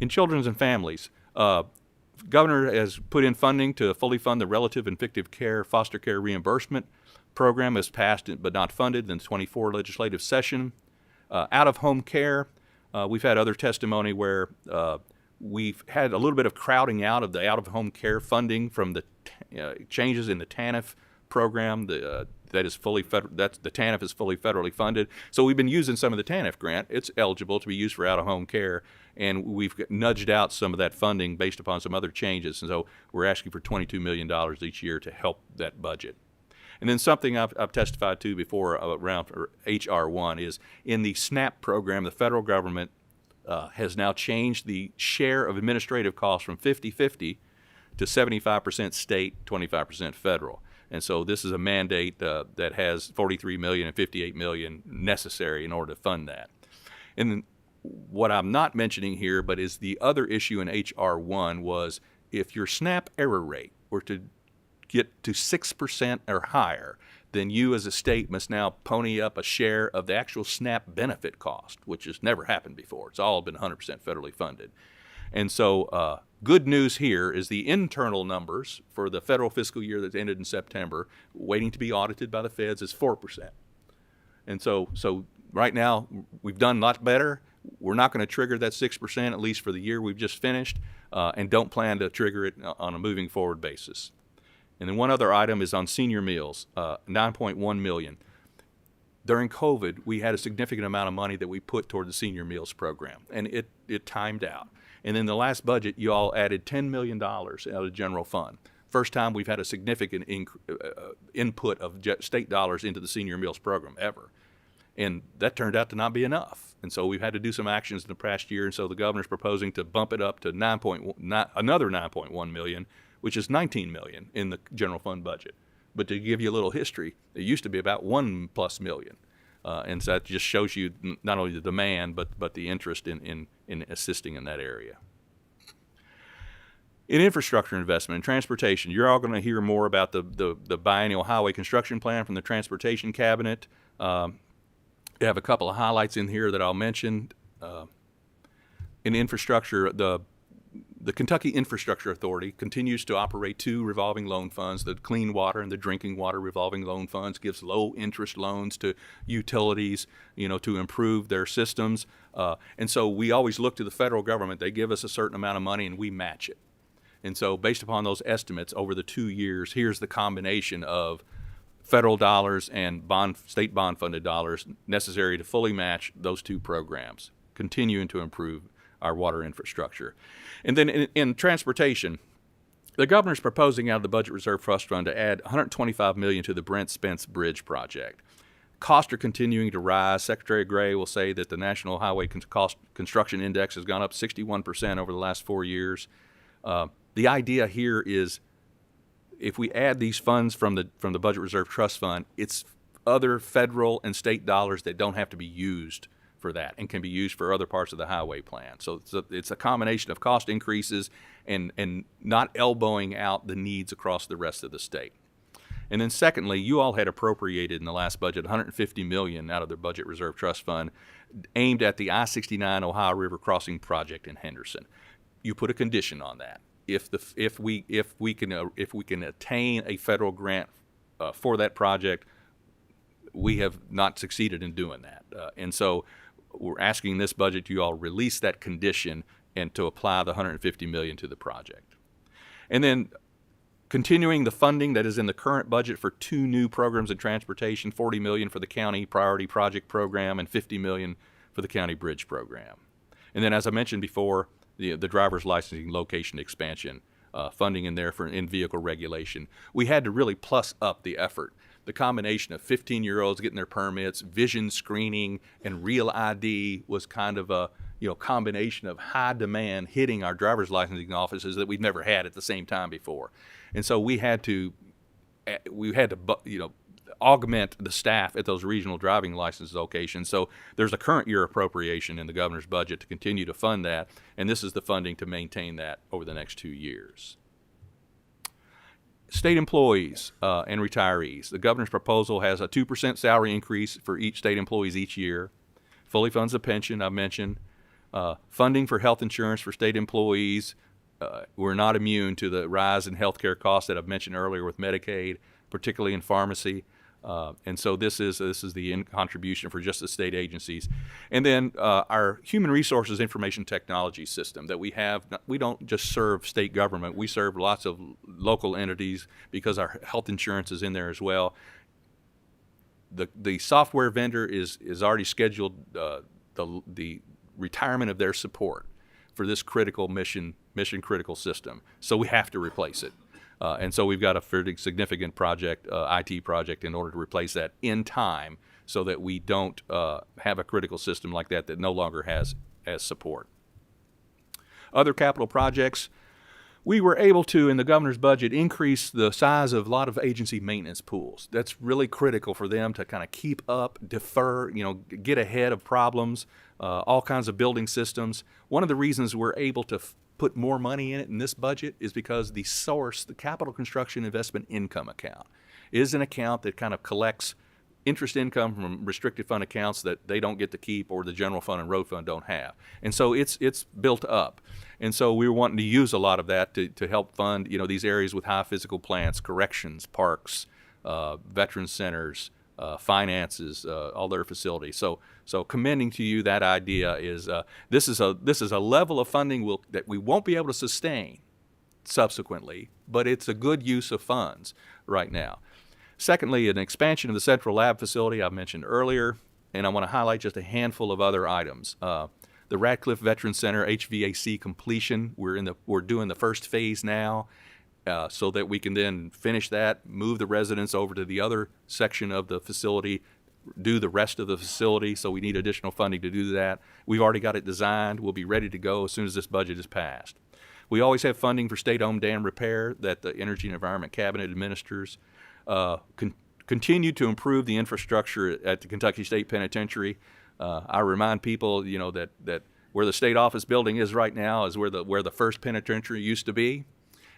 In children and families, Governor has put in funding to fully fund the relative and fictive care foster care reimbursement program, as passed but not funded in the 24 legislative session. Out-of-home care, we've had other testimony where we've had a little bit of crowding out of the out-of-home care funding from the changes in the TANF program. That is fully that's the TANF is fully federally funded. So we've been using some of the TANF grant. It's eligible to be used for out-of-home care, and we've nudged out some of that funding based upon some other changes. And so we're asking for $22 million each year to help that budget. And then something I've testified to before around H.R. 1 is in the SNAP program, the federal government has now changed the share of administrative costs from 50-50 to 75% state, 25% federal. And so this is a mandate that has $43 million and $58 million necessary in order to fund that. And then what I'm not mentioning here, but is the other issue in H.R. 1 was if your SNAP error rate were to get to 6% or higher, then you as a state must now pony up a share of the actual SNAP benefit cost, which has never happened before. It's all been 100% federally funded. And so good news here is the internal numbers for the federal fiscal year that ended in September, waiting to be audited by the feds, is 4%. And so right now, we've done a lot better. We're not going to trigger that 6%, at least for the year we've just finished, and don't plan to trigger it on a moving forward basis. And then one other item is on senior meals, $9.1 million. During COVID, we had a significant amount of money that we put toward the senior meals program, and it timed out. And in the last budget, you all added $10 million out of the general fund. First time we've had a significant input of state dollars into the senior meals program ever. And that turned out to not be enough. And so we've had to do some actions in the past year, and so the governor's proposing to bump it up to another $9.1 million, which is $19 million in the general fund budget. But to give you a little history, it used to be about $1+ million. And so that just shows you not only the demand, but the interest in assisting in that area. In infrastructure investment and transportation, you're all going to hear more about the biennial highway construction plan from the Transportation Cabinet. We have a couple of highlights in here that I'll mention. In infrastructure, the Kentucky Infrastructure Authority continues to operate two revolving loan funds. The Clean Water and the Drinking Water revolving loan funds gives low interest loans to utilities, to improve their systems. And so we always look to the federal government. They give us a certain amount of money and we match it. And so based upon those estimates over the 2 years, here's the combination of federal dollars and state bond funded dollars necessary to fully match those two programs, continuing to improve our water infrastructure. And then in transportation, the governor's proposing out of the Budget Reserve Trust Fund to add $125 million to the Brent Spence Bridge project. Costs are continuing to rise. Secretary Gray will say that the National Highway Cost Construction Index has gone up 61% over the last 4 years. The idea here is if we add these funds from the Budget Reserve Trust Fund, it's other federal and state dollars that don't have to be used for that and can be used for other parts of the highway plan. So it's a combination of cost increases and not elbowing out the needs across the rest of the state. And then secondly, you all had appropriated in the last budget $150 million out of the Budget Reserve Trust Fund aimed at the I-69 Ohio River Crossing project in Henderson. You put a condition on that. If we can attain a federal grant for that project, we have not succeeded in doing that. And so we're asking this budget you all release that condition and to apply the $150 million to the project. And then continuing the funding that is in the current budget for two new programs in transportation, $40 million for the county priority project program and $50 million for the county bridge program. And then as I mentioned before, the driver's licensing location expansion, funding in there for in-vehicle regulation. We had to really plus up the effort. The combination of 15-year-olds getting their permits, vision screening, and real ID was kind of a combination of high demand hitting our driver's licensing offices that we've never had at the same time before. And so we had to augment the staff at those regional driving license locations. So there's a current year appropriation in the governor's budget to continue to fund that, and this is the funding to maintain that over the next 2 years. State employees and retirees. The governor's proposal has a 2% salary increase for each state employees each year. Fully funds the pension, I've mentioned. Funding for health insurance for state employees. We're not immune to the rise in health care costs that I've mentioned earlier with Medicaid, particularly in pharmacy. And so this is the contribution for just the state agencies. And then our human resources information technology system that we have, we don't just serve state government, we serve lots of local entities because our health insurance is in there as well. The software vendor is already scheduled the retirement of their support for this critical mission critical system. So we have to replace it. And so we've got a fairly significant project, IT project, in order to replace that in time so that we don't have a critical system like that no longer has support. Other capital projects, we were able to, in the governor's budget, increase the size of a lot of agency maintenance pools. That's really critical for them to kind of keep up, defer, get ahead of problems, all kinds of building systems. One of the reasons we're able to put more money in it in this budget is because the source, the Capital Construction Investment Income Account, is an account that kind of collects interest income from restricted fund accounts that they don't get to keep or the general fund and road fund don't have. And so it's built up. And so we were wanting to use a lot of that to help fund, these areas with high physical plants, corrections, parks, veteran centers, finances, all their facilities. So commending to you that idea is this is a level of funding that we won't be able to sustain subsequently, but it's a good use of funds right now. Secondly, an expansion of the central lab facility I mentioned earlier, and I want to highlight just a handful of other items. The Radcliffe Veteran Center HVAC completion, we're doing the first phase now, so that we can then finish that, move the residents over to the other section of the facility, do the rest of the facility. So we need additional funding to do that. We've already got it designed. We'll be ready to go as soon as this budget is passed. We always have funding for state-owned dam repair that the Energy and Environment Cabinet administers. Continue to improve the infrastructure at the Kentucky State Penitentiary. I remind people, that where the state office building is right now is where the first penitentiary used to be.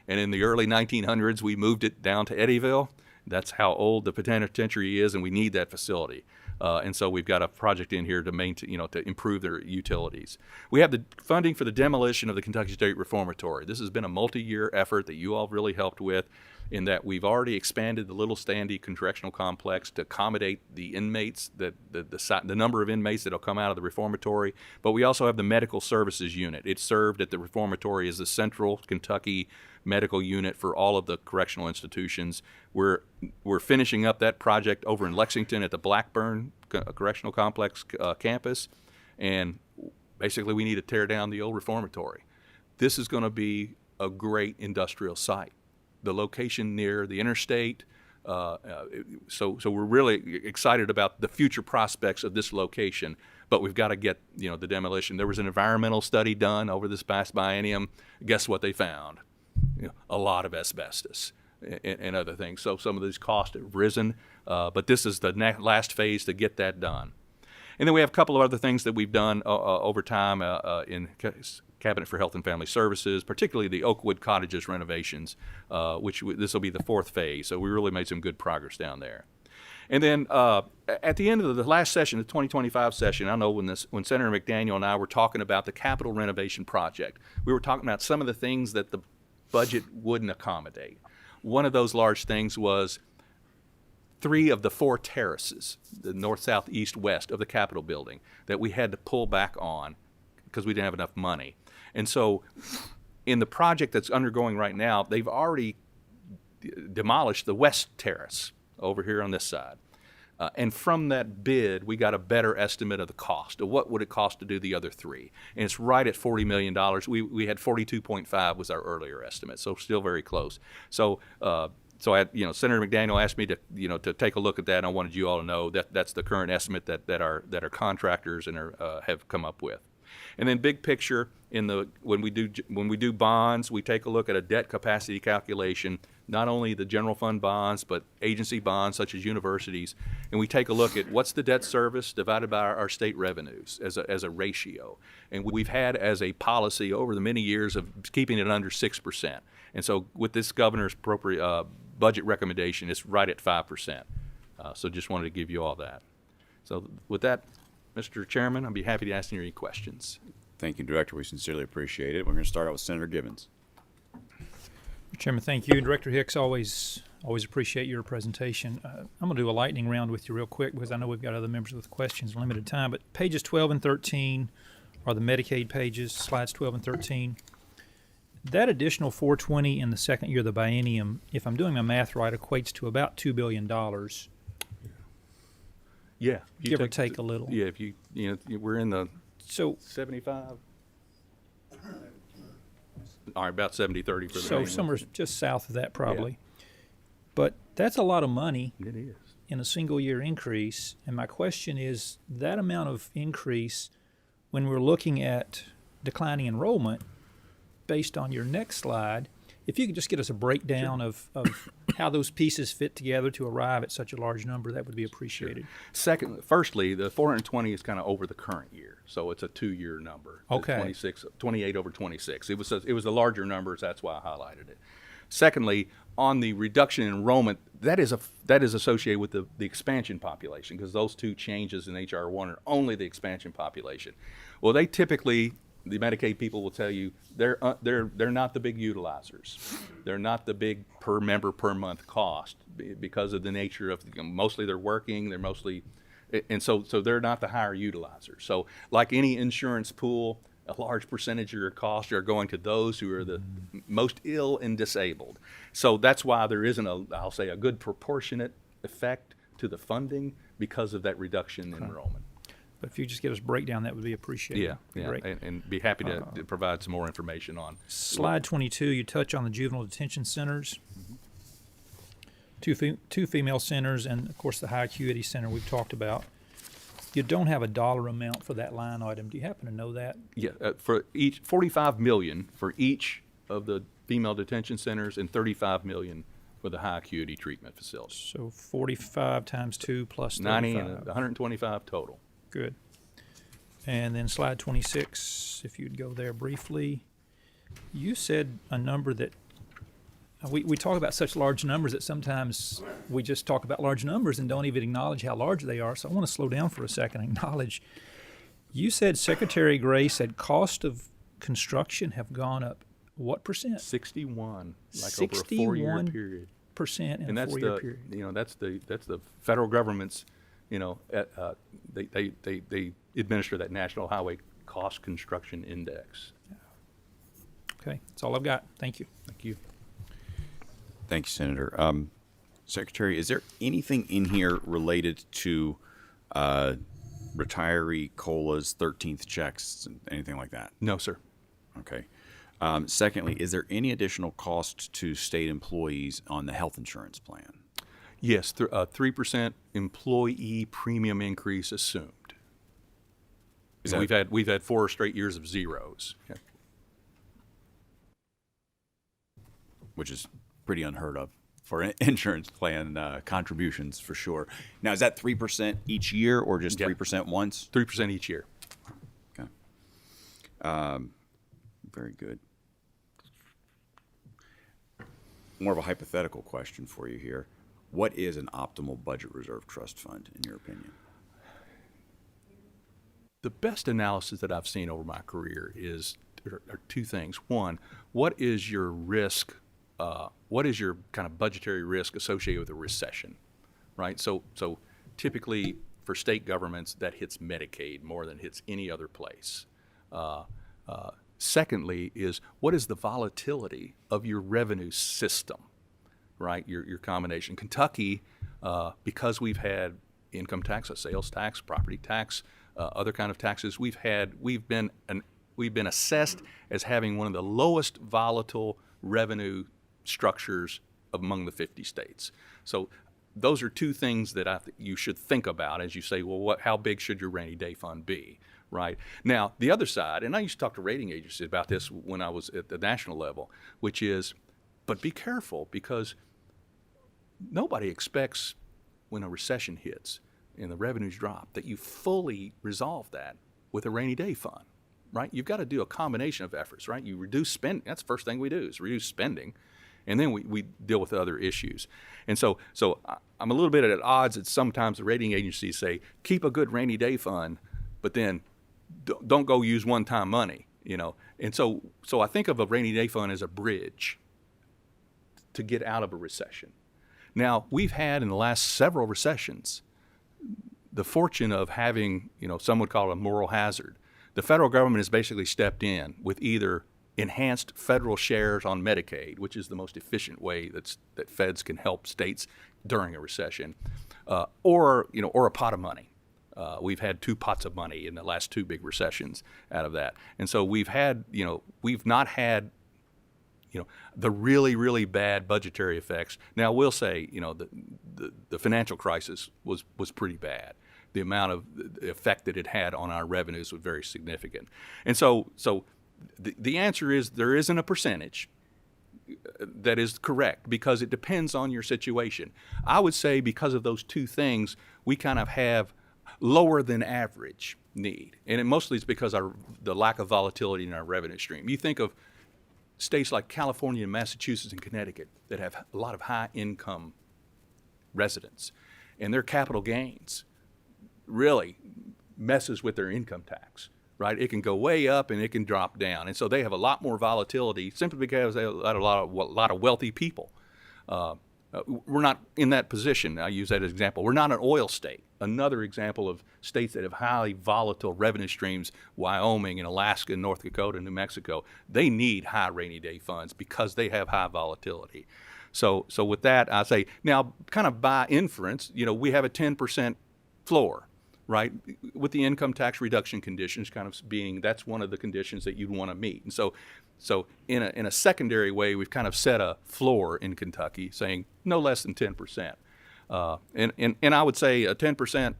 And in the early 1900s, we moved it down to Eddyville. That's how old the penitentiary is, and we need that facility. And so we've got a project in here to maintain, to improve their utilities. We have the funding for the demolition of the Kentucky State Reformatory. This has been a multi-year effort that you all really helped with, in that we've already expanded the Little Standy Correctional Complex to accommodate the inmates, the number of inmates that will come out of the reformatory. But we also have the Medical Services Unit. It's served at the reformatory as the central Kentucky medical unit for all of the correctional institutions. We're finishing up that project over in Lexington at the Blackburn Correctional Complex campus, and basically we need to tear down the old reformatory. This is going to be a great industrial site. The location near the interstate, so we're really excited about the future prospects of this location, but we've got to get the demolition. There was an environmental study done over this past biennium. Guess what they found? A lot of asbestos and other things. So some of these costs have risen, but this is the last phase to get that done. And then we have a couple of other things that we've done over time in Cabinet for Health and Family Services, particularly the Oakwood Cottages renovations, this will be the fourth phase. So we really made some good progress down there. And then at the end of the last session, the 2025 session, I know when Senator McDaniel and I were talking about the capital renovation project, we were talking about some of the things that the budget wouldn't accommodate. One of those large things was 3 of the 4 terraces, the north, south, east, west of the Capitol building, that we had to pull back on because we didn't have enough money. And so in the project that's undergoing right now, they've already demolished the west terrace over here on this side. And from that bid, we got a better estimate of the cost, of what would it cost to do the other 3. And it's right at $40 million. We had 42.5 was our earlier estimate, so still very close. So Senator McDaniel asked me to take a look at that, and I wanted you all to know that that's the current estimate that our contractors have come up with. And then big picture, when we do bonds, we take a look at a debt capacity calculation, not only the general fund bonds, but agency bonds such as universities, and we take a look at what's the debt service divided by our state revenues as a ratio. And we've had as a policy over the many years of keeping it under 6%. And so with this governor's budget recommendation, it's right at 5%. So just wanted to give you all that. So with that, Mr. Chairman, I'd be happy to answer any questions. Thank you, Director. We sincerely appreciate it. We're going to start out with Senator Givens. Mr. Chairman, thank you. Director Hicks, always Always appreciate your presentation. I'm going to do a lightning round with you real quick because I know we've got other members with questions, limited time. But pages 12 and 13 are the Medicaid pages, slides 12 and 13. That additional 420 in the second year of the biennium, if I'm doing my math right, equates to about $2 billion. Yeah. You Give or take a little. Yeah, if we're in the So 75. All right, about 70-30 for the So main somewhere one. just south of that probably. But that's a lot of money It is. in a single year increase. And my question is that amount of increase when we're looking at declining enrollment based on your next slide, if you could just get us a breakdown of how those pieces fit together to arrive at such a large number, that would be appreciated. Firstly, the 420 is kind of over the current year, so it's a 2-year number. The Okay. 28 over 26. It was a larger number, so that's why I highlighted it. Secondly, on the reduction in enrollment, that is associated with the expansion population, because those two changes in HR 1 are only the expansion population. Well, they typically, the Medicaid people will tell you, they're not the big utilizers. They're not the big per member per month cost because of the nature of, mostly they're working, they're mostly, and so they're not the higher utilizers. So like any insurance pool, a large percentage of your costs are going to those who are the most ill and disabled. So that's why there isn't I'll say a good proportionate effect to the funding because of that reduction in enrollment. But if you just give us a breakdown, that would be appreciated. Yeah, Great. and be happy to provide some more information on. Slide 22, you touch on the juvenile detention centers. Two female centers, and of course the high acuity center we've talked about. You don't have a dollar amount for that line item. Do you happen to know that? Yeah, for each, $45 million for each of the female detention centers and $35 million for the high acuity treatment facilities. So 45 times 2 plus 90 35. and 125 total. Good. And then slide 26, if you'd go there briefly. You said a number that we talk about such large numbers that sometimes we just talk about large numbers and don't even acknowledge how large they are. So I want to slow down for a second and acknowledge. You said Secretary Gray said cost of construction have gone up what percent? 61, like over a 4-year period. Percent in And a that's 4-year the, period. that's the federal government's, they administer that National Highway Cost Construction Index. Okay, that's all I've got. Thank you. Thank you. Thank you, Senator. Secretary, is there anything in here related to retiree COLAs, 13th checks, and anything like that? No, sir. Okay. Secondly, is there any additional cost to state employees on the health insurance plan? Yes, 3% employee premium increase assumed. Is And that- we've had 4 straight years of zeros. Yeah. Which is pretty unheard of for insurance plan contributions, for sure. Now, is that 3% each year or just Yeah. 3% once? 3% each year. Okay. Very good. More of a hypothetical question for you here. What is an optimal budget reserve trust fund, in your opinion? The best analysis that I've seen over my career are 2 things. One, what is your risk? What is your kind of budgetary risk associated with a recession, right? So typically for state governments, that hits Medicaid more than hits any other place. Secondly is what is the volatility of your revenue system, right? Your combination. Kentucky, because we've had income tax, a sales tax, property tax, other kind of taxes, we've been assessed as having one of the lowest volatile revenue structures among the 50 states. So those are 2 things that you should think about as you say, well, how big should your rainy day fund be, right? Now, the other side, and I used to talk to rating agencies about this when I was at the national level, which is, but be careful because nobody expects when a recession hits and the revenues drop that you fully resolve that with a rainy day fund, right? You've got to do a combination of efforts, right? You reduce spending. That's the first thing we do is reduce spending. And then we deal with other issues. And so I'm a little bit at odds that sometimes the rating agencies say, keep a good rainy day fund, but then don't go use one-time money, And so I think of a rainy day fund as a bridge to get out of a recession. Now, we've had in the last several recessions the fortune of having, some would call it a moral hazard. The federal government has basically stepped in with either enhanced federal shares on Medicaid, which is the most efficient way that feds can help states during a recession, or a pot of money. We've had 2 pots of money in the last 2 big recessions out of that. And so we've not had, the really, really bad budgetary effects. Now, we'll say, the financial crisis was pretty bad. The amount of the effect that it had on our revenues was very significant. And so the answer is there isn't a percentage that is correct because it depends on your situation. I would say because of those 2 things, we kind of have lower than average need. And it mostly is because the lack of volatility in our revenue stream. You think of states like California, Massachusetts, and Connecticut that have a lot of high income residents, and their capital gains really messes with their income tax, right? It can go way up and it can drop down. And so they have a lot more volatility simply because they have a lot of wealthy people. We're not in that position. I use that as an example. We're not an oil state. Another example of states that have highly volatile revenue streams, Wyoming and Alaska and North Dakota and New Mexico, they need high rainy day funds because they have high volatility. So with that, I say, now kind of by inference, we have a 10% floor, right? With the income tax reduction conditions kind of being, that's one of the conditions that you'd want to meet. And so in a secondary way, we've kind of set a floor in Kentucky saying no less than 10%. And I would say a 10%,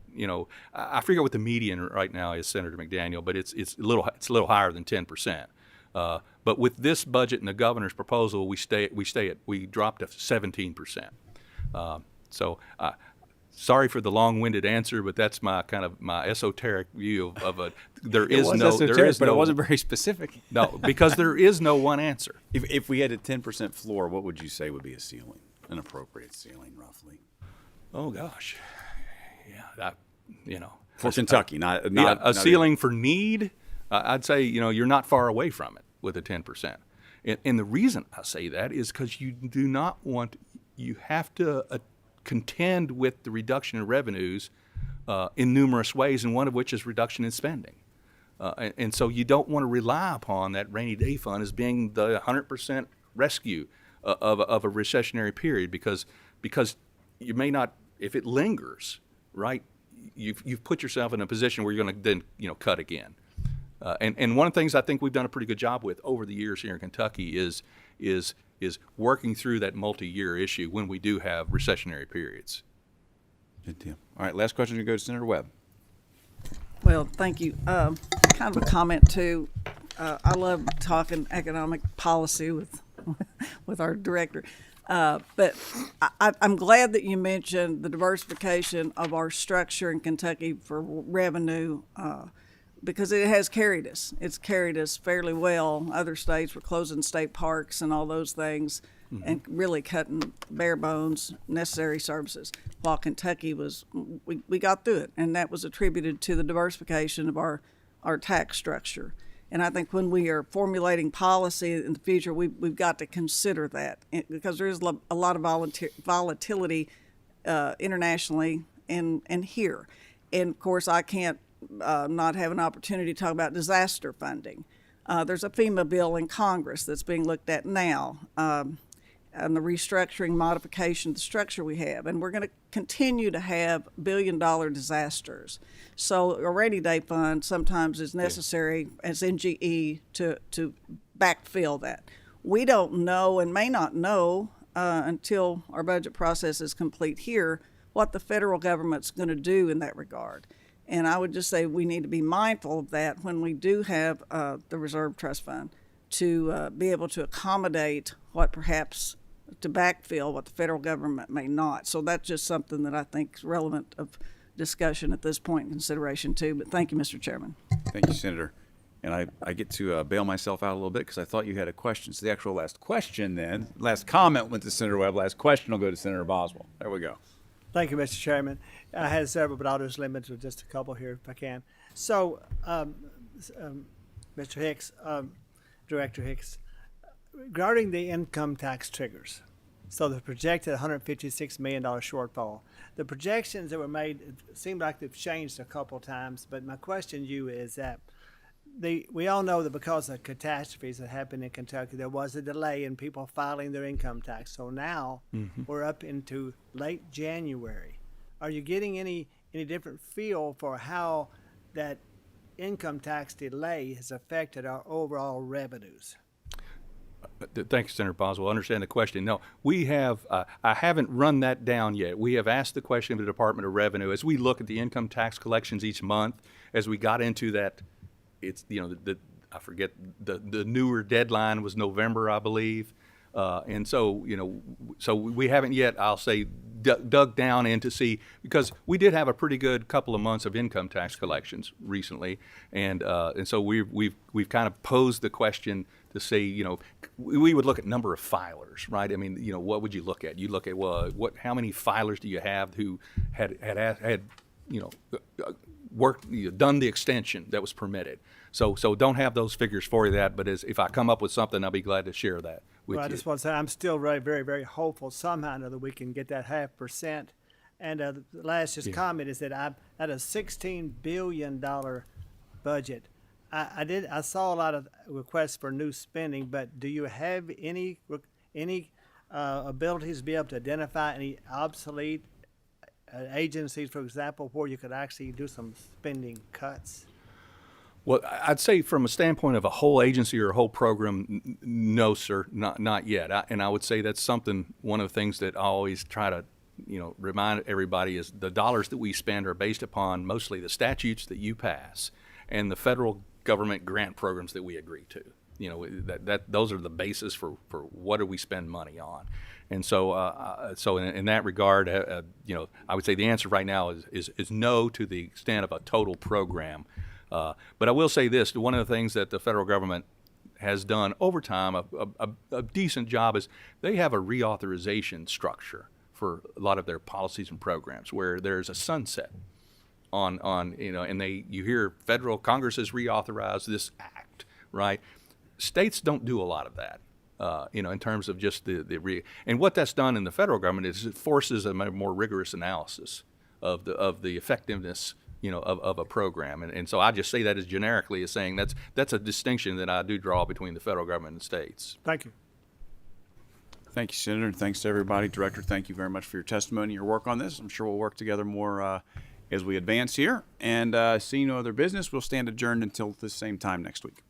I forget what the median right now is, Senator McDaniel, but it's a little higher than 10%. But with this budget and the governor's proposal, we dropped to 17%. Sorry for the long-winded answer, but that's my esoteric view of a. But it wasn't very specific. No, because there is no one answer. If we had a 10% floor, what would you say would be a ceiling, an appropriate ceiling, roughly? Oh gosh, yeah, for Kentucky, not a ceiling for need. I'd say you're not far away from it with a 10%, and the reason I say that is because you do not want. You have to contend with the reduction in revenues in numerous ways, and one of which is reduction in spending. And so you don't want to rely upon that rainy day fund as being the 100% rescue of a recessionary period because you may not, if it lingers, right, you've put yourself in a position where you're going to then cut again. And one of the things I think we've done a pretty good job with over the years here in Kentucky is working through that multi-year issue when we do have recessionary periods. Good deal. All right, last question to go to Senator Webb. Well, thank you. Kind of a comment too. I love talking economic policy with our director. But I'm glad that you mentioned the diversification of our structure in Kentucky for revenue, because it has carried us. It's carried us fairly well. Other states were closing state parks and all those things, and really cutting bare bones necessary services. While Kentucky we got through it, and that was attributed to the diversification of our tax structure. And I think when we are formulating policy in the future, we've got to consider that, because there is a lot of volatility internationally and here. And of course, I can't not have an opportunity to talk about disaster funding. There's a FEMA bill in Congress that's being looked at now, and the restructuring modification of the structure we have. And we're going to continue to have billion-dollar disasters. So a rainy day fund sometimes is necessary as NGE to backfill that. We don't know and may not know until our budget process is complete here what the federal government's going to do in that regard. And I would just say we need to be mindful of that when we do have the Reserve Trust Fund to be able to accommodate what perhaps to backfill what the federal government may not. So that's just something that I think is relevant of discussion at this point in consideration too. But thank you, Mr. Chairman. Thank you, Senator. And I get to bail myself out a little bit because I thought you had a question. So the actual last question then, last comment went to Senator Webb. Last question will go to Senator Boswell. There we go. Thank you, Mr. Chairman. I had several, but I'll just limit to just a couple here if I can. So, Mr. Hicks, Director Hicks, regarding the income tax triggers, So the projected $156 million shortfall. The projections that were made seem like they've changed a couple times, but my question to you is that we all know that because of catastrophes that happened in Kentucky, there was a delay in people filing their income tax. So now we're up into late January. Are you getting any different feel for how that income tax delay has affected our overall revenues? Thanks, Senator Boswell. I understand the question. No, we have, I haven't run that down yet. We have asked the question of the Department of Revenue as we look at the income tax collections each month, as we got into that, it's, I forget, the newer deadline was November, I believe. And so, so we haven't yet, I'll say, dug down in to see, because we did have a pretty good couple of months of income tax collections recently. And so we've kind of posed the question to see, we would look at number of filers, right? I mean, what would you look at? You look at, well, how many filers do you have who had worked, done the extension that was permitted? So don't have those figures for you that, but if I come up with something, I'll be glad to share that with Well, I you. just want to say I'm still very, very, very hopeful somehow or another we can get that 0.5%. And the last comment is that I'm at a $16 billion budget. I saw a lot of requests for new spending, but do you have any abilities to be able to identify any obsolete agencies, for example, where you could actually do some spending cuts? Well, I'd say from a standpoint of a whole agency or a whole program, no, sir, not yet. And I would say that's something, one of the things that I always try to, remind everybody is the dollars that we spend are based upon mostly the statutes that you pass and the federal government grant programs that we agree to. Those are the basis for what do we spend money on. And so, so in that regard, I would say the answer right now is no to the extent of a total program. But I will say this, one of the things that the federal government has done over time, a decent job, is they have a reauthorization structure for a lot of their policies and programs where there's a sunset on and you hear federal Congress has reauthorized this act, right? States don't do a lot of that. In terms of just and what that's done in the federal government is it forces a more rigorous analysis of the effectiveness, of a program. And so I just say that as generically as saying that's a distinction that I do draw between the federal government and states. Thank you. Thank you, Senator, and thanks to everybody. Director, thank you very much for your testimony, your work on this. I'm sure we'll work together more as we advance here. And seeing no other business, we'll stand adjourned until the same time next week.